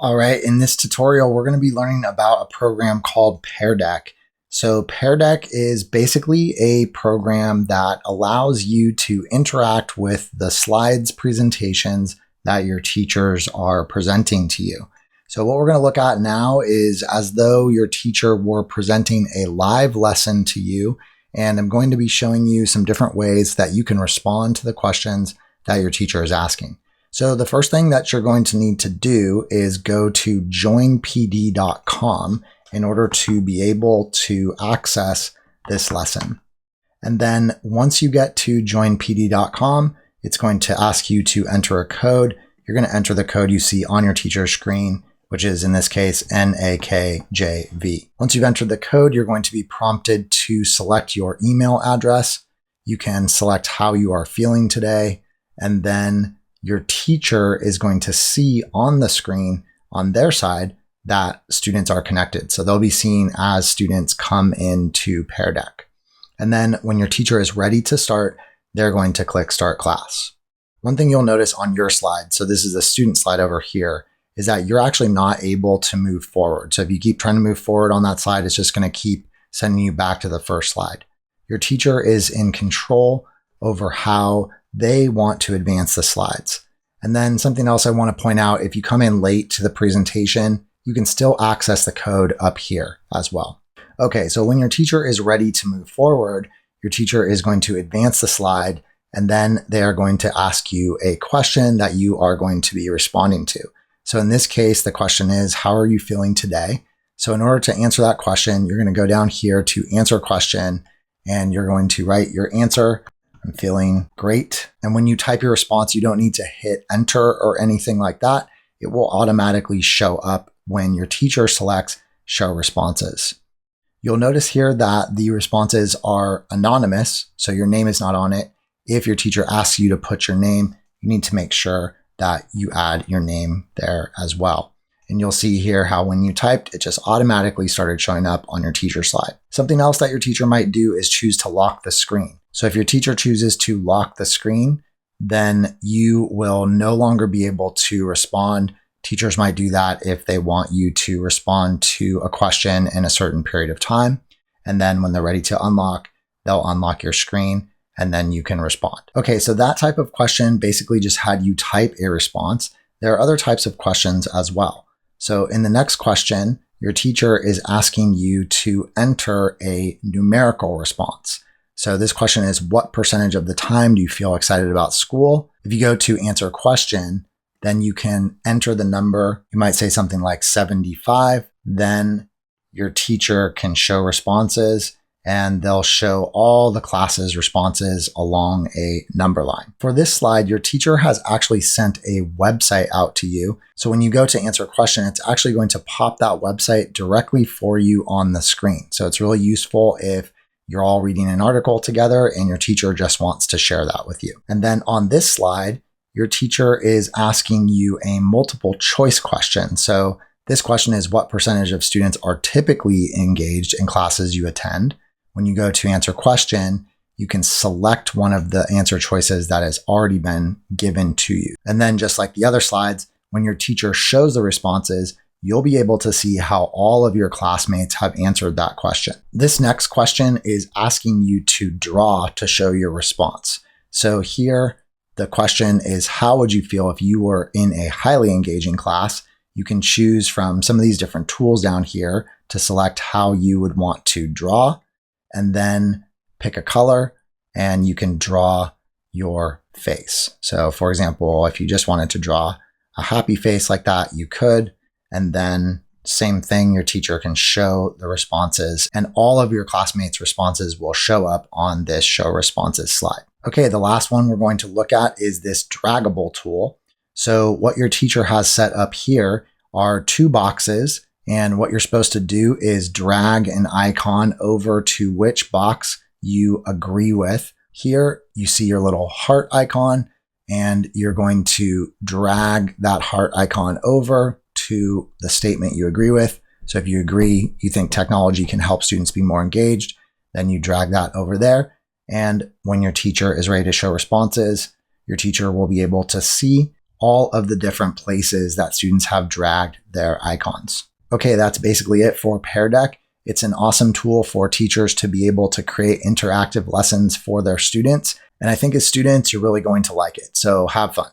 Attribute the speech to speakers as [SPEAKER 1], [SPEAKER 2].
[SPEAKER 1] All right, in this tutorial, we're going to be learning about a program called Pear Deck. So Pear Deck is basically a program that allows you to interact with the slides presentations that your teachers are presenting to you. So what we're going to look at now is as though your teacher were presenting a live lesson to you, and I'm going to be showing you some different ways that you can respond to the questions that your teacher is asking. So the first thing that you're going to need to do is go to joinpd.com in order to be able to access this lesson. And then once you get to joinpd.com, it's going to ask you to enter a code. You're going to enter the code you see on your teacher's screen, which is in this case NAKJV. Once you've entered the code, you're going to be prompted to select your email address. You can select how you are feeling today, and then your teacher is going to see on the screen on their side that students are connected. So they'll be seen as students come into Pear Deck. And then when your teacher is ready to start, they're going to click Start Class. One thing you'll notice on your slide, so this is the student slide over here, is that you're actually not able to move forward. So if you keep trying to move forward on that slide, it's just going to keep sending you back to the first slide. Your teacher is in control over how they want to advance the slides. And then something else I want to point out, if you come in late to the presentation, you can still access the code up here as well. Okay, so when your teacher is ready to move forward, your teacher is going to advance the slide, and then they are going to ask you a question that you are going to be responding to. So in this case, the question is, how are you feeling today? So in order to answer that question, you're going to go down here to answer question, and you're going to write your answer. I'm feeling great. And when you type your response, you don't need to hit enter or anything like that. It will automatically show up when your teacher selects show responses. You'll notice here that the responses are anonymous, so your name is not on it. If your teacher asks you to put your name, you need to make sure that you add your name there as well. And you'll see here how when you typed, it just automatically started showing up on your teacher slide. Something else that your teacher might do is choose to lock the screen. So if your teacher chooses to lock the screen, then you will no longer be able to respond. Teachers might do that if they want you to respond to a question in a certain period of time. And then when they're ready to unlock, they'll unlock your screen and then you can respond. Okay, so that type of question basically just had you type a response. There are other types of questions as well. So in the next question, your teacher is asking you to enter a numerical response. So this question is, what percentage of the time do you feel excited about school? If you go to answer question, then you can enter the number. You might say something like 75. Then your teacher can show responses, and they'll show all the class's responses along a number line. For this slide, your teacher has actually sent a website out to you. So when you go to answer a question, it's actually going to pop that website directly for you on the screen. So it's really useful if you're all reading an article together and your teacher just wants to share that with you. And then on this slide, your teacher is asking you a multiple choice question. So this question is, what percentage of students are typically engaged in classes you attend? When you go to answer question, you can select one of the answer choices that has already been given to you. And then just like the other slides, when your teacher shows the responses, you'll be able to see how all of your classmates have answered that question. This next question is asking you to draw to show your response. So here, the question is, how would you feel if you were in a highly engaging class? You can choose from some of these different tools down here to select how you would want to draw, and then pick a color, and you can draw your face. So for example, if you just wanted to draw a happy face like that, you could. And then same thing, your teacher can show the responses, and all of your classmates' responses will show up on this show responses slide. Okay, the last one we're going to look at is this draggable tool. So what your teacher has set up here are two boxes, and what you're supposed to do is drag an icon over to which box you agree with. Here you see your little heart icon, and you're going to drag that heart icon over to the statement you agree with. So if you agree, you think technology can help students be more engaged, then you drag that over there. And when your teacher is ready to show responses, your teacher will be able to see all of the different places that students have dragged their icons. Okay, that's basically it for Pear Deck. It's an awesome tool for teachers to be able to create interactive lessons for their students. And I think as students, you're really going to like it. So have fun.